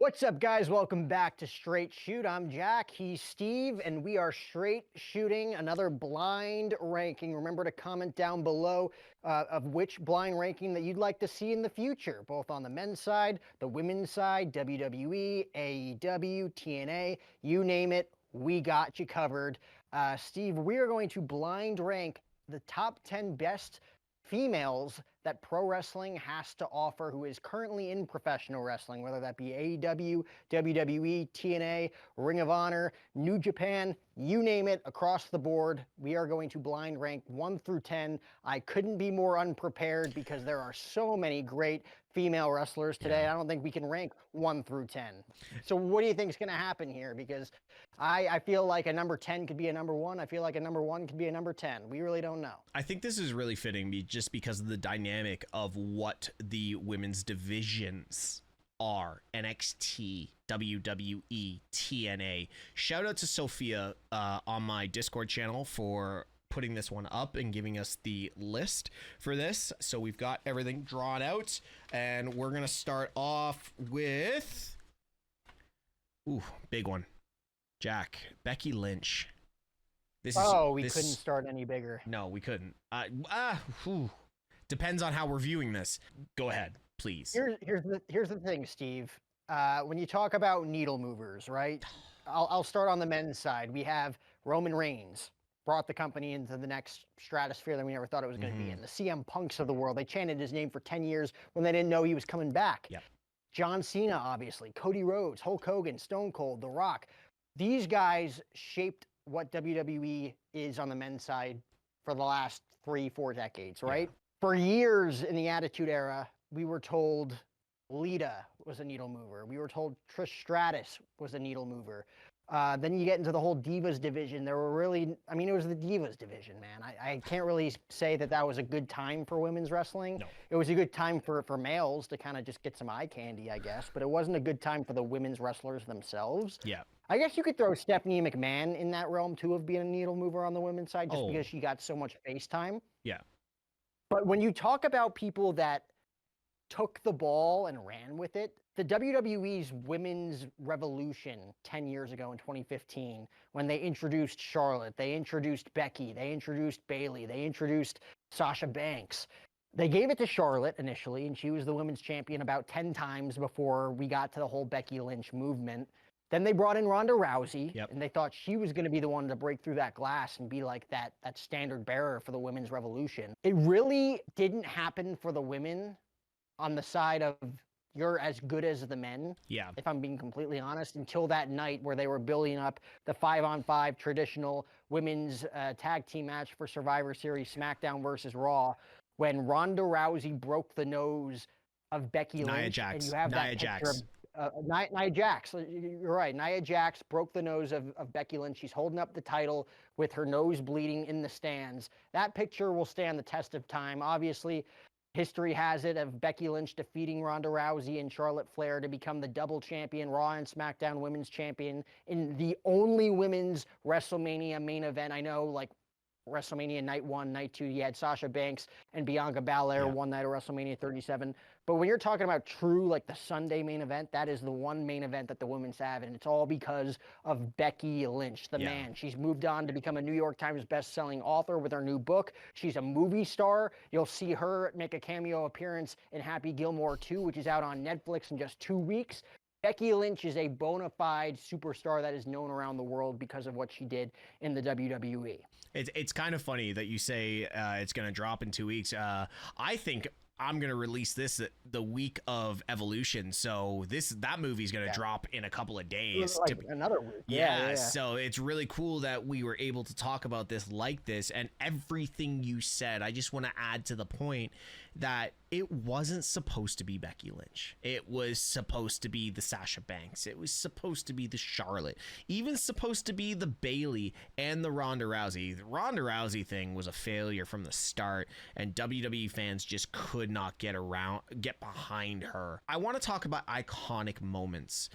What's up, guys? Welcome back to Straight Shoot. I'm Jack, he's Steve, and we are straight shooting another blind ranking. Remember to comment down below of which blind ranking that you'd like to see in the future, both on the men's side, the women's side, WWE, AEW, TNA, you name it, we got you covered. Steve, we are going to blind rank the top 10 best females that pro wrestling has to offer who is currently in professional wrestling, whether that be AEW, WWE, TNA, Ring of Honor, New Japan, you name it, across the board. We are going to blind rank 1 through 10. I couldn't be more unprepared because there are so many great female wrestlers today. Yeah. I don't think we can rank 1 through 10. So what do you think is going to happen here? Because I feel like a number 10 could be a number 1. I feel like a number 1 could be a number 10. We really don't know. I think this is really fitting me just because of the dynamic of what the women's divisions are. NXT, WWE, TNA. Shout out to Sophia on my Discord channel for putting this one up and giving us the list for this. So we've got everything drawn out, and we're going to start off with... Ooh, big one. Jack, Becky Lynch. We couldn't start any bigger. No, we couldn't. Depends on how we're viewing this. Go ahead, please. Here's the thing, Steve. When you talk about needle movers, right? I'll start on the men's side. We have Roman Reigns, brought the company into the next stratosphere that we never thought it was going to be in. The CM Punks of the world. They chanted his name for 10 years when they didn't know he was coming back. Yep. John Cena, obviously. Cody Rhodes, Hulk Hogan, Stone Cold, The Rock. These guys shaped what WWE is on the men's side for the last 3-4 decades, right? Yeah. For years in the Attitude Era, we were told Lita was a needle mover. We were told Trish Stratus was a needle mover. Then you get into the whole Divas division. There were really, I mean, it was the Divas division, man. I can't really say that that was a good time for women's wrestling. No. It was a good time for males to kind of just get some eye candy, I guess. But it wasn't a good time for the women's wrestlers themselves. Yeah. I guess you could throw Stephanie McMahon in that realm, too, of being a needle mover on the women's side, just because she got so much face time. Yeah. But when you talk about people that took the ball and ran with it, the WWE's women's revolution 10 years ago in 2015, when they introduced Charlotte, they introduced Becky, they introduced Bayley, they introduced Sasha Banks. They gave it to Charlotte initially, and she was the women's champion about 10 times before we got to the whole Becky Lynch movement. Then they brought in Ronda Rousey, and they thought she was going to be the one to break through that glass and be like that standard bearer for the women's revolution. It really didn't happen for the women on the side of you're as good as the men, if I'm being completely honest, until that night where they were building up the 5-on-5 traditional women's tag team match for Survivor Series SmackDown versus Raw, when Ronda Rousey broke the nose of Becky Lynch. And you have that picture of Nia Jax. You're right. Nia Jax broke the nose of Becky Lynch. She's holding up the title with her nose bleeding in the stands. That picture will stand the test of time. Obviously, history has it of Becky Lynch defeating Ronda Rousey and Charlotte Flair to become the double champion, Raw and SmackDown women's champion in the only women's WrestleMania main event. I know, like, WrestleMania Night 1, Night 2, you had Sasha Banks and Bianca Belair one night of WrestleMania 37. But when you're talking about true, like, the Sunday main event, that is the one main event that the women's have, and it's all because of Becky Lynch, the man. She's moved on to become a New York Times best-selling author with her new book. She's a movie star. You'll see her make a cameo appearance in Happy Gilmore 2, which is out on Netflix in just 2 weeks. Becky Lynch is a bona fide superstar that is known around the world because of what she did in the WWE. It's kind of funny that you say it's going to drop in 2 weeks. I think I'm going to release this the week of Evolution. So that movie's going to drop in a couple of days. Like another week. Yeah. So it's really cool that we were able to talk about this like this, and everything you said. I just want to add to the point that it wasn't supposed to be Becky Lynch. It was supposed to be the Sasha Banks. It was supposed to be the Charlotte. Even supposed to be the Bayley and the Ronda Rousey. The Ronda Rousey thing was a failure from the start, and WWE fans just could not get behind her. I want to talk about iconic moments.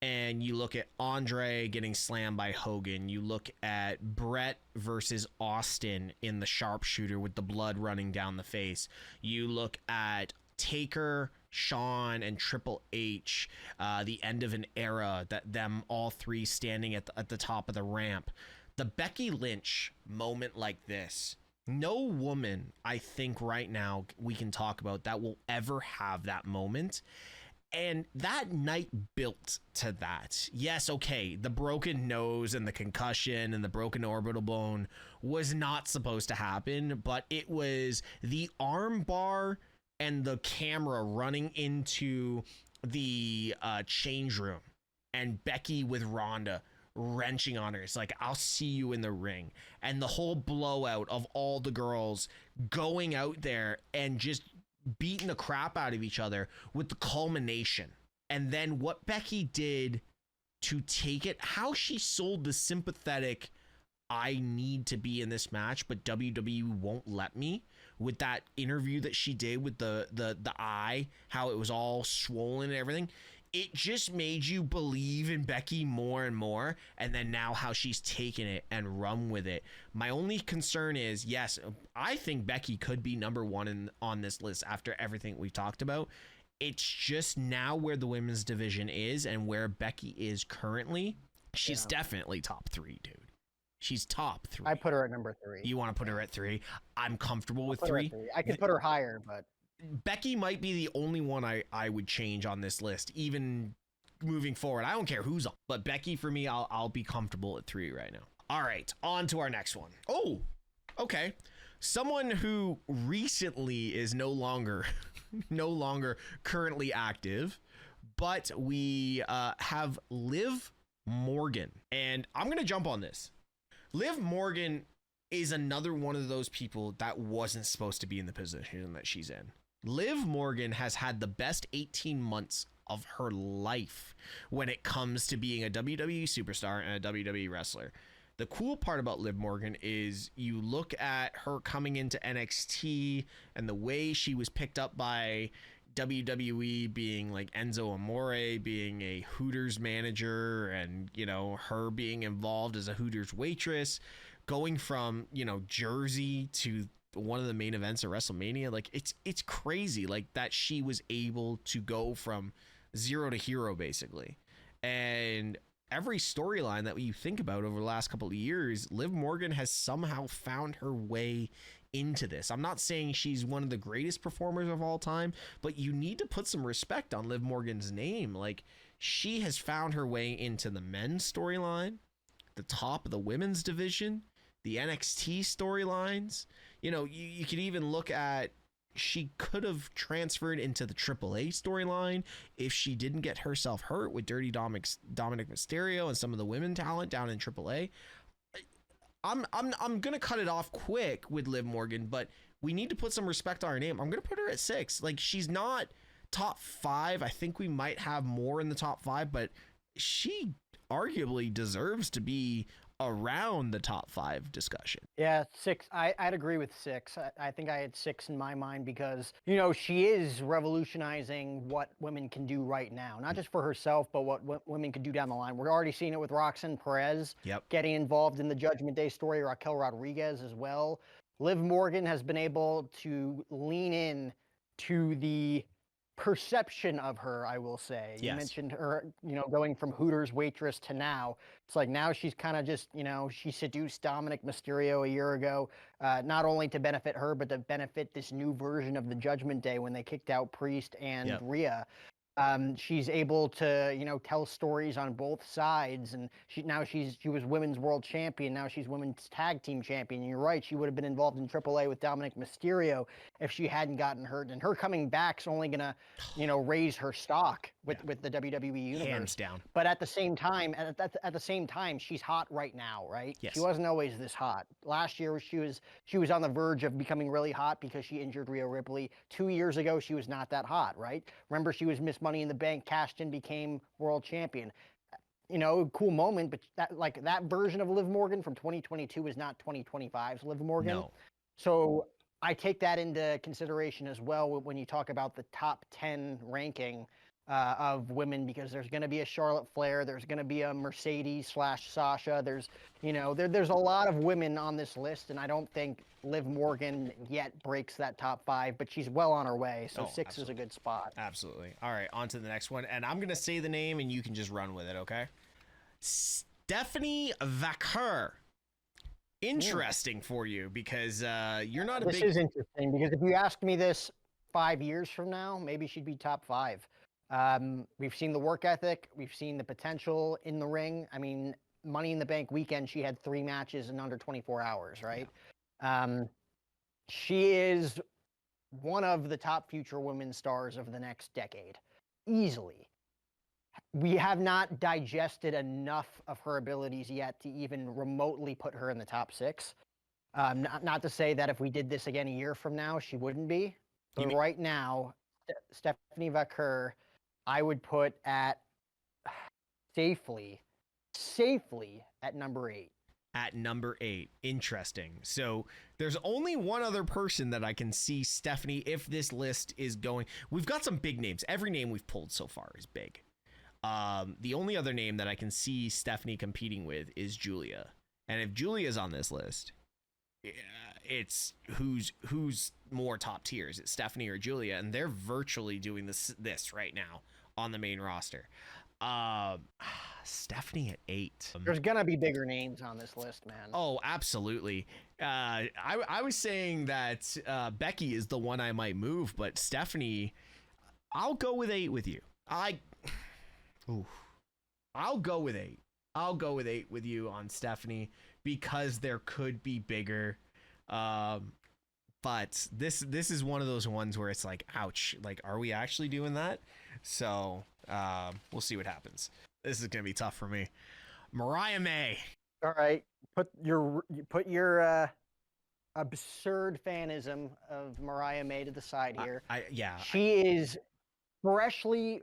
And you look at Andre getting slammed by Hogan. You look at Brett versus Austin in the sharpshooter with the blood running down the face. You look at Taker Shawn and Triple H, the end of an era, that them all three standing at the top of the ramp. The Becky Lynch moment like this, no woman, I think right now we can talk about that will ever have that moment. And that night built to that. Yes, okay, the broken nose and the concussion and the broken orbital bone was not supposed to happen, but it was the arm bar and the camera running into the change room and Becky with Ronda wrenching on her. It's like, I'll see you in the ring. And the whole blowout of all the girls going out there and just beating the crap out of each other with the culmination. And then what Becky did to take it, how she sold the sympathetic, I need to be in this match, but WWE won't let me, with that interview that she did with the eye, how it was all swollen and everything. It just made you believe in Becky more and more. And then now how she's taken it and run with it. My only concern is, yes, I think Becky could be number one on this list after everything we've talked about. It's just now where the women's division is and where Becky is currently. She's definitely top three, dude. She's top three. I put her at number 3. You want to put her at 3? I'm comfortable with 3. I could put her higher, but Becky might be the only one I would change on this list, even moving forward. I don't care who's on, but Becky, for me, I'll be comfortable at 3 right now. All right, on to our next one. Oh, okay. Someone who recently is no longer currently active, but we have Liv Morgan. And I'm going to jump on this. Liv Morgan is another one of those people that wasn't supposed to be in the position that she's in. Liv Morgan has had the best 18 months of her life when it comes to being a WWE superstar and a WWE wrestler. The cool part about Liv Morgan is you look at her coming into NXT and the way she was picked up by WWE, being like Enzo Amore, being a Hooters manager, and, you know, her being involved as a Hooters waitress, going from, you know, Jersey to one of the main events of WrestleMania. Like, it's crazy, like, that she was able to go from zero to hero, basically. And every storyline that you think about over the last couple of years, Liv Morgan has somehow found her way into this. I'm not saying she's one of the greatest performers of all time, but you need to put some respect on Liv Morgan's name. Like, she has found her way into the men's storyline, the top of the women's division, the NXT storylines. You know, you could even look at, she could have transferred into the AAA storyline if she didn't get herself hurt with Dirty Dominic Mysterio and some of the women talent down in AAA. I'm gonna cut it off quick with Liv Morgan, but we need to put some respect on her name. I'm gonna put her at 6. Like, she's not top 5. I think we might have more in the top 5, but she arguably deserves to be around the top 5 discussion. Yeah, 6. I'd agree with 6. I think I had 6 in my mind because, you know, she is revolutionizing what women can do right now. Not just for herself, but what women can do down the line. We're already seeing it with Roxanne Perez getting involved in the Judgment Day story, Raquel Rodriguez as well. Liv Morgan has been able to lean in to the perception of her, I will say. You mentioned her, you know, going from Hooters waitress to now. It's like now she's kind of just, you know, she seduced Dominic Mysterio a year ago, not only to benefit her, but to benefit this new version of the Judgment Day when they kicked out Priest and Rhea. She's able to, you know, tell stories on both sides, and she was women's world champion. Now she's women's tag team champion. And you're right, she would have been involved in AAA with Dominic Mysterio if she hadn't gotten hurt. And her coming back's only gonna, you know, raise her stock with the WWE universe. Hands down. But at the same time, she's hot right now, right? Yes. She wasn't always this hot. Last year she was on the verge of becoming really hot because she injured Rhea Ripley. 2 years ago she was not that hot, right? Remember, she was Miss Money in the Bank, cashed in, became world champion. You know, cool moment, but that version of Liv Morgan from 2022 is not 2025's Liv Morgan. No. So I take that into consideration as well when you talk about the top 10 ranking. of women, because there's going to be a Charlotte Flair, there's going to be a Mercedes/Sasha. There's, there's a lot of women on this list, and I don't think Liv Morgan yet breaks that top 5, but she's well on her way. So 6 absolutely. is a good spot. Absolutely. All right, on to the next one, and I'm going to say the name, and you can just run with it, okay? Stephanie Vaquer. Interesting for you, because you're not a This big... is interesting, because if you asked me this 5 years from now, maybe she'd be top 5. We've seen the work ethic. We've seen the potential in the ring. I mean, Money in the Bank weekend, she had 3 matches in under 24 hours, right? Yeah. She is one of the top future women's stars of the next decade, easily. We have not digested enough of her abilities yet to even remotely put her in the top 6. Not to say that if we did this again a year from now, she wouldn't be. But right now, Stephanie Vaquer, I would put at safely at number 8. At number 8. Interesting. So there's only one other person that I can see Stephanie, if this list is going. We've got some big names. Every name we've pulled so far is big. The only other name that I can see Stephanie competing with is Julia. And if Julia's on this list, it's who's more top tier? Is it Stephanie or Julia? And they're virtually doing this right now on the main roster. Stephanie at 8. There's gonna be bigger names on this list, man. Oh, absolutely. I was saying that Becky is the one I might move, but Stephanie, I'll go with 8 with you. I'll go with 8. I'll go with 8 with you on Stephanie, because there could be bigger. But this is one of those ones where it's like, ouch, like, are we actually doing that? So we'll see what happens. This is gonna be tough for me. Mariah May. All right, put your absurd fanism of Mariah May to the side here. She is freshly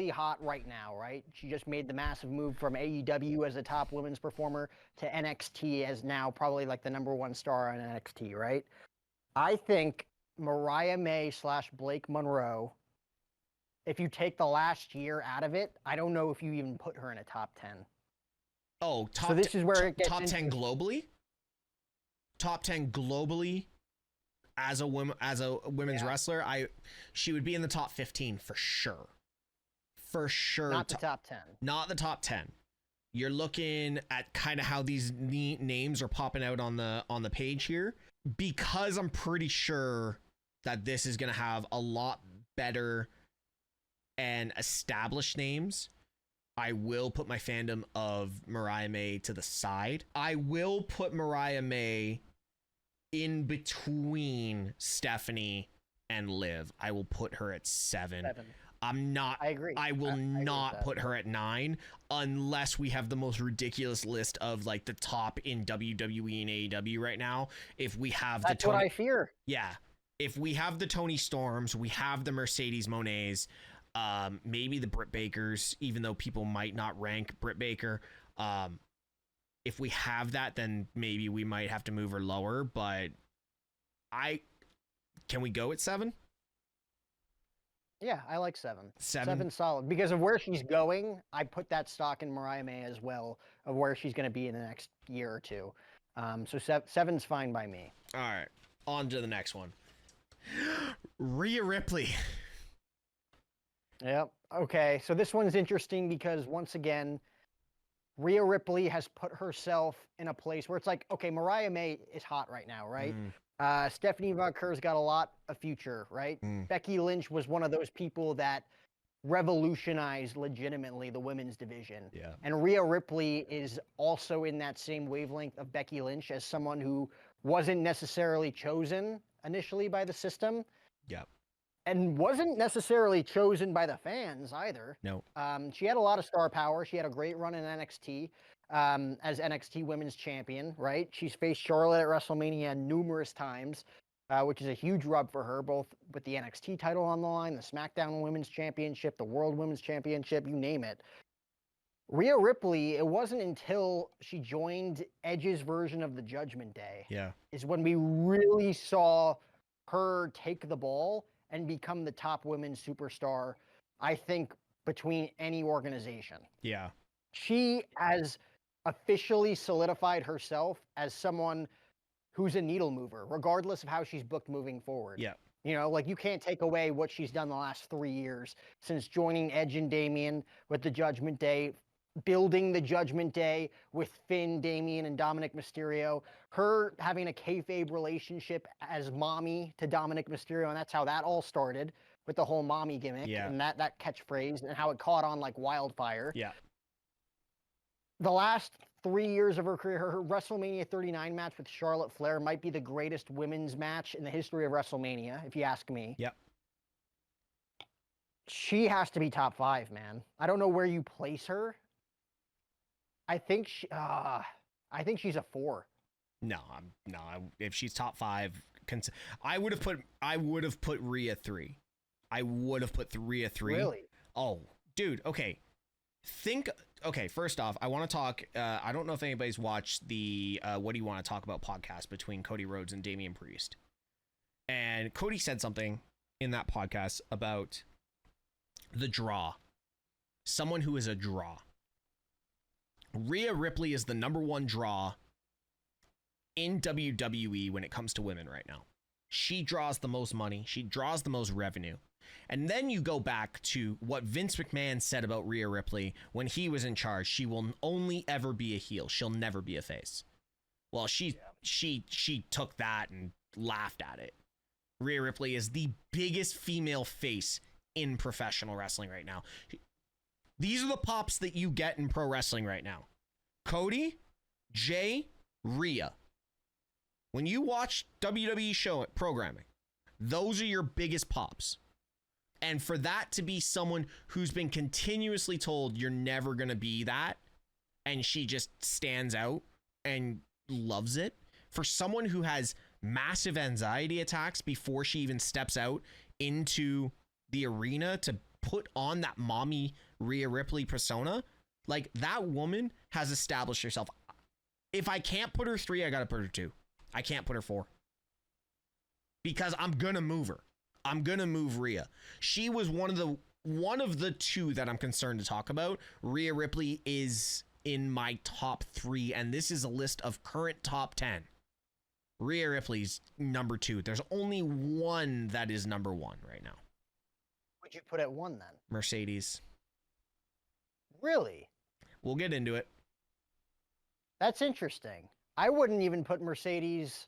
hot right now, right? She just made the massive move from AEW as a top women's performer to NXT as now probably like the number 1 star on NXT, right? I think Mariah May / Blake Monroe, if you take the last year out of it, I don't know if you even put her in a top 10. Oh, so this is where it gets top 10 globally? Top 10 globally as a women's wrestler? She would be in the top 15 for sure. For sure. Not the top 10. Not the top 10. You're looking at kind of how these names are popping out on the page here, because I'm pretty sure that this is going to have a lot better and established names. I will put my fandom of Mariah May to the side. I will put Mariah May in between Stephanie and Liv. I will put her at 7. I agree. I will not put her at 9 unless we have the most ridiculous list of like the top in WWE and AEW right now. If we have That's what I fear. Yeah. If we have the Toni Storms, we have the Mercedes Monets, maybe the Britt Bakers, even though people might not rank Britt Baker. If we have that, then maybe we might have to move her lower, but can we go at 7? Yeah, I like 7. 7 solid. Because of where she's going, I put that stock in Mariah May as well, of where she's going to be in the next year or two. So 7's fine by me. All right, on to the next one. Rhea Ripley. Yep. Okay, so this one's interesting because, once again, Rhea Ripley has put herself in a place where it's like, okay, Mariah May is hot right now, right? Stephanie Vaquer's got a lot of future, right? Becky Lynch was one of those people that revolutionized legitimately the women's division. Yeah. And Rhea Ripley is also in that same wavelength of Becky Lynch as someone who wasn't necessarily chosen initially by the system. Yeah. And wasn't necessarily chosen by the fans either. No. She had a lot of star power. She had a great run in NXT as NXT Women's Champion, right? She's faced Charlotte at WrestleMania numerous times, which is a huge rub for her, both with the NXT title on the line, the SmackDown Women's Championship, the World Women's Championship, you name it. Rhea Ripley, it wasn't until she joined Edge's version of the Judgment Day is when we really saw her take the ball and become the top women's superstar I think, between any organization. Yeah. She has officially solidified herself as someone who's a needle mover, regardless of how she's booked moving forward. Yeah. You know, like, you can't take away what she's done the last 3 years since joining Edge and Damian with the Judgment Day, building the Judgment Day with Finn, Damian, and Dominic Mysterio, her having a kayfabe relationship as mommy to Dominic Mysterio, and that's how that all started with the whole mommy gimmick and that catchphrase and how it caught on like wildfire. Yeah. The last 3 years of her career, her WrestleMania 39 match with Charlotte Flair might be the greatest women's match in the history of WrestleMania, if you ask me. Yep. She has to be top 5, man. I don't know where you place her. I think she's a 4. No, if she's top 5, I would have put Rhea 3. I would have put Rhea 3. Really? Oh, dude. Okay. First off, I want to talk. I don't know if anybody's watched the What Do You Want to Talk About podcast between Cody Rhodes and Damian Priest. And Cody said something in that podcast about the draw. Someone who is a draw. Rhea Ripley is the number 1 draw in WWE when it comes to women right now. She draws the most money. She draws the most revenue. And then you go back to what Vince McMahon said about Rhea Ripley when he was in charge. She will only ever be a heel. She'll never be a face. Well, she took that and laughed at it. Rhea Ripley is the biggest female face in professional wrestling right now. These are the pops that you get in pro wrestling right now. Cody, Jay, Rhea. When you watch WWE show programming, those are your biggest pops. And for that to be someone who's been continuously told you're never going to be that, and she just stands out and loves it, for someone who has massive anxiety attacks before she even steps out into the arena to put on that mommy Rhea Ripley persona, like, that woman has established herself. If I can't put her 3, I got to put her 2. I can't put her 4. Because I'm going to move her. I'm going to move Rhea. She was one of the 2 that I'm concerned to talk about. Rhea Ripley is in my top 3, and this is a list of current top 10. Rhea Ripley's number 2. There's only one that is number 1 right now. Would you put at 1 then? Mercedes. Really? We'll get into it. That's interesting. I wouldn't even put Mercedes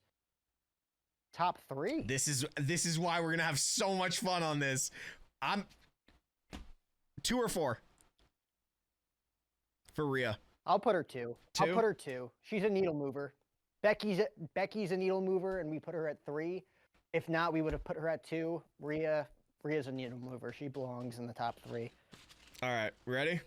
top 3. This is why we're gonna have so much fun on this. I'm 2 or 4 for Rhea. I'll put her 2. I'll put her 2. She's a needle mover. Becky's a needle mover, and we put her at 3. If not, we would have put her at 2. Rhea's a needle mover. She belongs in the top 3. All right, ready?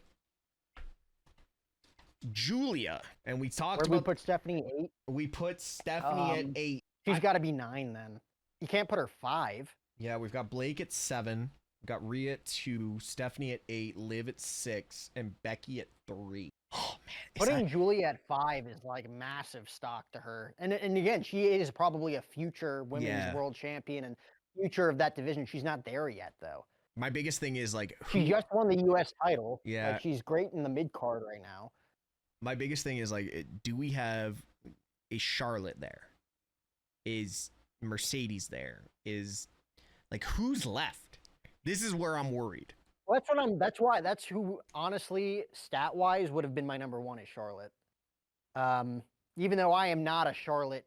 Julia, and we talked about. We put Stephanie 8. We put Stephanie at 8. She's got to be 9 then. You can't put her 5. Yeah, we've got Blake at 7. We've got Rhea at 2, Stephanie at 8, Liv at 6, and Becky at 3. Oh man, putting Julia at 5 is like massive stock to her. And again, she is probably a future women's world champion and future of that division. She's not there yet though. My biggest thing is like she just won the US title. Yeah, like, she's great in the mid card right now. My biggest thing is like, do we have a Charlotte there? Is Mercedes there? Is like, who's left? This is where I'm worried. Well, that's who honestly stat wise would have been my number 1 is Charlotte. Even though I am not a Charlotte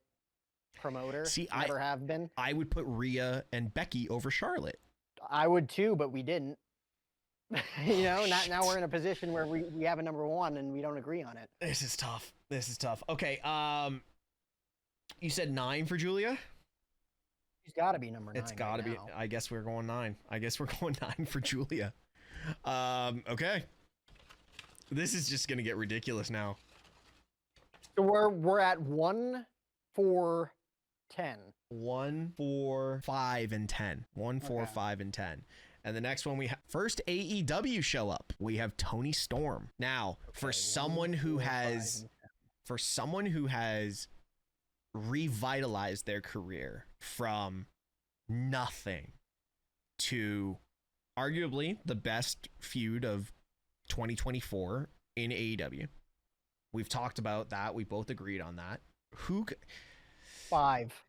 promoter, never have been. I would put Rhea and Becky over Charlotte. I would too, but we didn't. You know, now we're in a position where we have a number 1 and we don't agree on it. This is tough. Okay, you said 9 for Julia? She's got to be number 9. It's got to be. I guess we're going 9. I guess we're going 9 for Julia. Okay. This is just going to get ridiculous now. So we're at 1, 4, 10. 1, 4, 5, and 10. 1, 4, 5, and 10. And the next one we have first AEW show up. We have Toni Storm. Now, for someone who has revitalized their career from nothing to arguably the best feud of 2024 in AEW. We've talked about that. We both agreed on that. 5.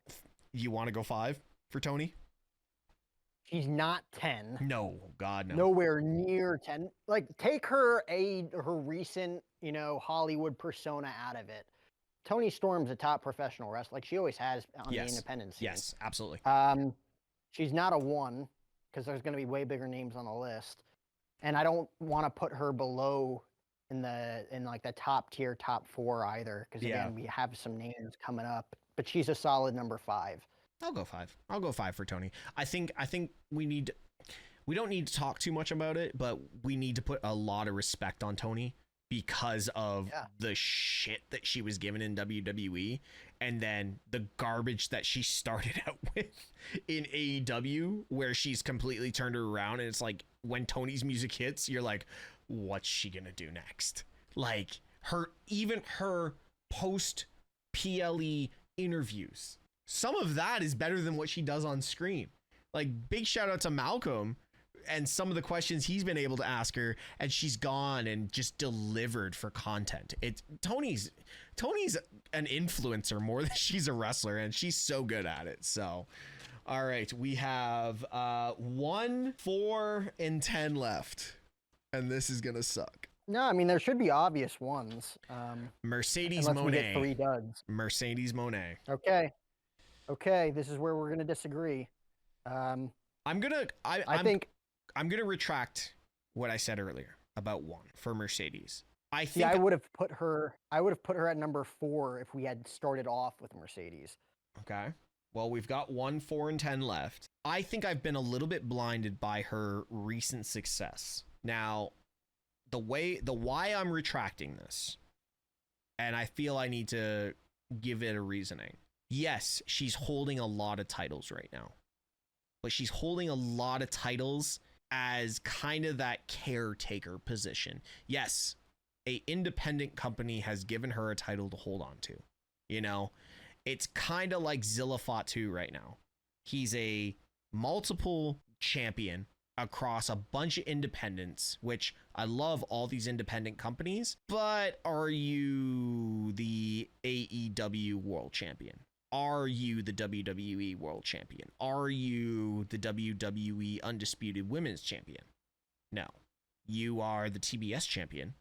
You want to go 5 for Toni? She's not 10. No, God, no. Nowhere near 10. Like, take her recent, Hollywood persona out of it. Toni Storm's a top professional wrestler, like she always has on the independent scene. Yes, absolutely. She's not a 1 because there's going to be way bigger names on the list, and I don't want to put her below in like the top tier, top 4 either, because again, we have some names coming up. But she's a solid number 5. I'll go 5. I'll go 5 for Toni. I think we don't need to talk too much about it, but we need to put a lot of respect on Toni because of the shit that she was given in WWE and then the garbage that she started out with in AEW, where she's completely turned her around. And it's like, when Toni's music hits, you're like, what's she gonna do next? Like, even her post PLE interviews, some of that is better than what she does on screen. Like, big shout out to Malcolm and some of the questions he's been able to ask her, and she's gone and just delivered for content. Toni's an influencer more than she's a wrestler, and she's so good at it. So, all right, we have 1, 4, and 10 left, and this is gonna suck. No, I mean, there should be obvious ones. Mercedes unless Mone. we get 3 duds. Mercedes Mone. Okay, this is where we're gonna disagree. I'm gonna retract what I said earlier about 1 for Mercedes. I would have put her at number 4 if we had started off with Mercedes. Okay. Well, we've got 1, 4, and 10 left. I think I've been a little bit blinded by her recent success. Now, the why I'm retracting this, and I feel I need to give it a reasoning. Yes, she's holding a lot of titles right now, but she's holding a lot of titles as kind of that caretaker position. Yes, a independent company has given her a title to hold on to. It's kind of like Zilla Fatu right now. He's a multiple champion across a bunch of independents, which I love all these independent companies, but are you the AEW World Champion? Are you the WWE World Champion? Are you the WWE Undisputed Women's Champion? No. You are the TBS Champion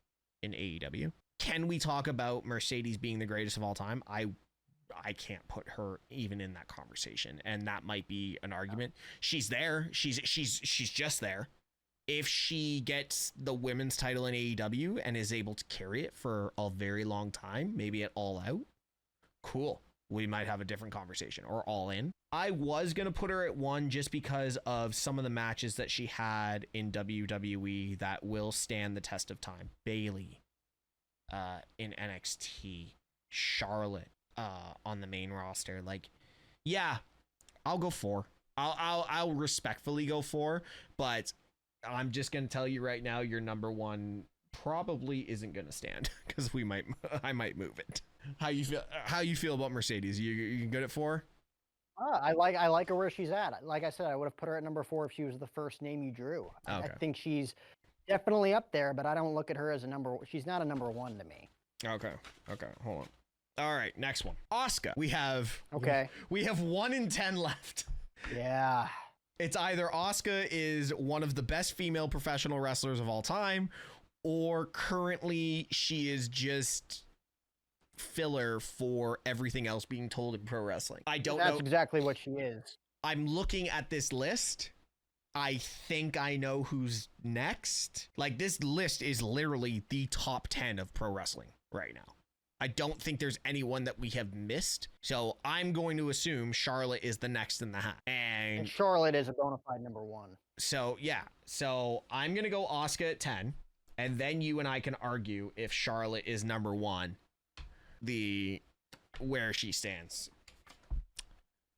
in AEW. Can we talk about Mercedes being the greatest of all time? I can't put her even in that conversation, and that might be an argument. She's there. She's just there. If she gets the women's title in AEW and is able to carry it for a very long time, maybe at All Out, cool. We might have a different conversation, or All In. I was going to put her at 1 just because of some of the matches that she had in WWE that will stand the test of time. Bayley in NXT, Charlotte on the main roster. Like, yeah, I'll go 4. I'll respectfully go 4, but I'm just going to tell you right now, your number 1 probably isn't going to stand because I might move it. How you feel about Mercedes? You good at 4? I like her where she's at. Like I said, I would have put her at number 4 if she was the first name you drew. Okay. I think she's definitely up there, but I don't look at her as she's not a number 1 to me. Okay, hold on. All right, next one. Asuka. We have 1 in 10 left. Yeah. It's either Asuka is one of the best female professional wrestlers of all time, or currently she is just filler for everything else being told in pro wrestling. I don't know. That's exactly what she is. I'm looking at this list. I think I know who's next. Like, this list is literally the top 10 of pro wrestling right now. I don't think there's anyone that we have missed. So I'm going to assume Charlotte is the next in the hat. And Charlotte is a bona fide number 1. So, yeah. So I'm going to go Asuka at 10. And then you and I can argue if Charlotte is number 1. Where she stands.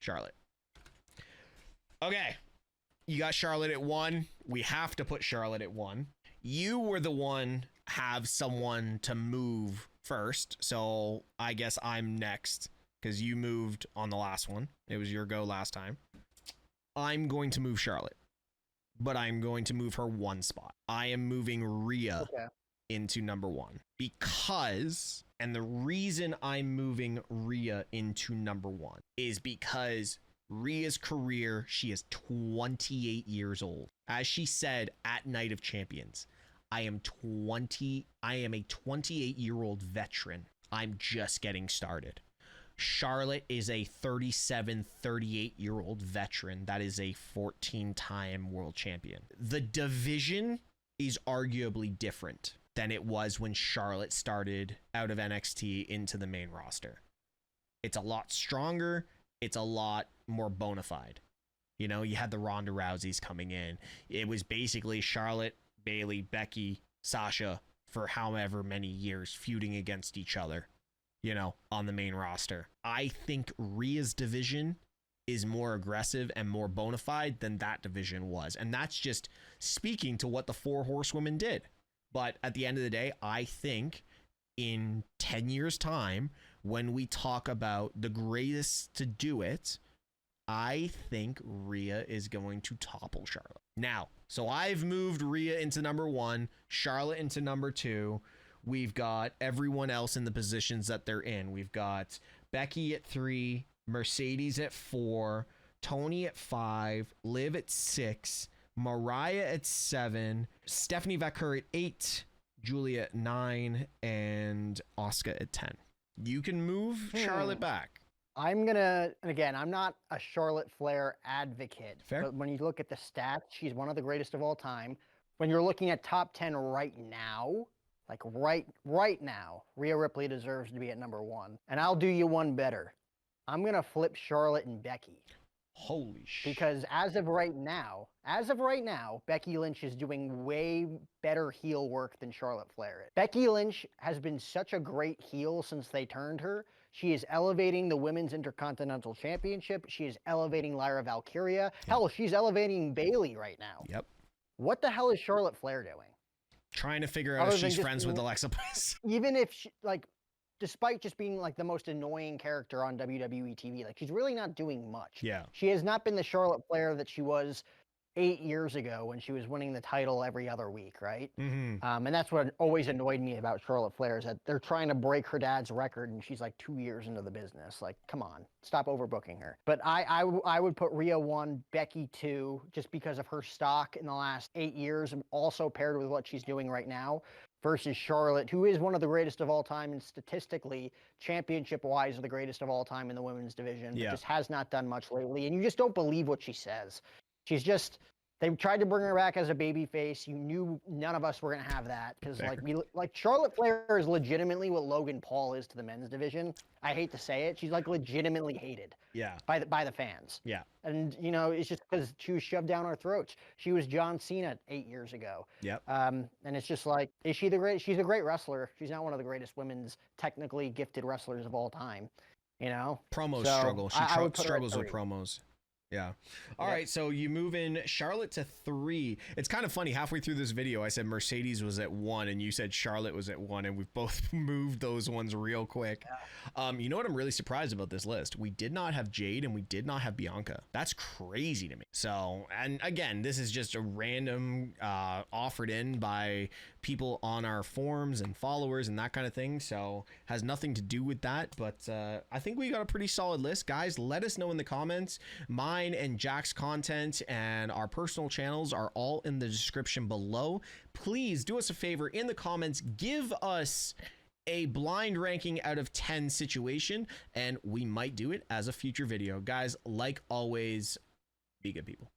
Charlotte. Okay. You got Charlotte at 1. We have to put Charlotte at 1. You were the one have someone to move first. So I guess I'm next because you moved on the last one. It was your go last time. I'm going to move Charlotte. but I'm going to move her one spot. I am moving Rhea into number 1 because, and the reason I'm moving Rhea into number 1 is because Rhea's career, she is 28 years old. As she said at Night of Champions, I am a 28-year-old veteran. I'm just getting started. Charlotte is a 38-year-old veteran that is a 14-time world champion. The division is arguably different than it was when Charlotte started out of NXT into the main roster. It's a lot stronger. It's a lot more bona fide. You know, you had the Ronda Rouseys coming in. It was basically Charlotte, Bayley, Becky, Sasha for however many years feuding against each other, you know, on the main roster. I think Rhea's division is more aggressive and more bona fide than that division was. And that's just speaking to what the 4 horsewomen did. But at the end of the day, I think in 10 years' time, when we talk about the greatest to do it, I think Rhea is going to topple Charlotte. Now, so I've moved Rhea into number 1, Charlotte into number 2. We've got everyone else in the positions that they're in. We've got Becky at 3, Mercedes at 4, Toni at 5, Liv at 6, Mariah at 7, Stephanie Vaquer at 8, Julia at 9, and Asuka at 10. You can move Charlotte back. I'm not a Charlotte Flair advocate. Fair. But when you look at the stats, she's one of the greatest of all time. When you're looking at top 10 right now, like right now, Rhea Ripley deserves to be at number 1. And I'll do you one better. I'm going to flip Charlotte and Becky. Holy shit. Because as of right now, Becky Lynch is doing way better heel work than Charlotte Flair is. Becky Lynch has been such a great heel since they turned her. She is elevating the Women's Intercontinental Championship. She is elevating Lyra Valkyria. Yep. Hell, she's elevating Bayley right now. Yep. What the hell is Charlotte Flair doing? Trying to figure out if she's friends with Alexa Bliss. Even if she, despite just being like the most annoying character on WWE TV, like she's really not doing much. Yeah. She has not been the Charlotte Flair that she was 8 years ago when she was winning the title every other week, right? Mm-hmm. And that's what always annoyed me about Charlotte Flair is that they're trying to break her dad's record and she's like 2 years into the business. Like, come on, stop overbooking her. But I would put Rhea 1, Becky 2, just because of her stock in the last 8 years, and also paired with what she's doing right now, versus Charlotte, who is one of the greatest of all time and statistically, championship-wise, the greatest of all time in the women's division, but just has not done much lately. And you just don't believe what she says. She's just, they tried to bring her back as a baby face. You knew none of us were going to have that because like Charlotte Flair is legitimately what Logan Paul is to the men's division. I hate to say it. She's like legitimately hated by the fans. Yeah. And, you know, it's just because she was shoved down our throats. She was John Cena 8 years ago. Yep. And it's just like, is she the great? She's a great wrestler. She's not one of the greatest women's technically gifted wrestlers of all time. You know? Struggle. She struggles with promos. Yeah. All right. So you move in Charlotte to 3. It's kind of funny. Halfway through this video, I said Mercedes was at 1 and you said Charlotte was at 1, and we've both moved those ones real quick. Yeah. You know what I'm really surprised about this list? We did not have Jade and we did not have Bianca. That's crazy to me. So, and again, this is just a random offered in by people on our forums and followers and that kind of thing. So has nothing to do with that. But I think we got a pretty solid list. Guys, let us know in the comments. Mine and Jack's content and our personal channels are all in the description below. Please do us a favor in the comments, give us a blind ranking out of 10 situation, and we might do it as a future video. Guys, like always, be good people.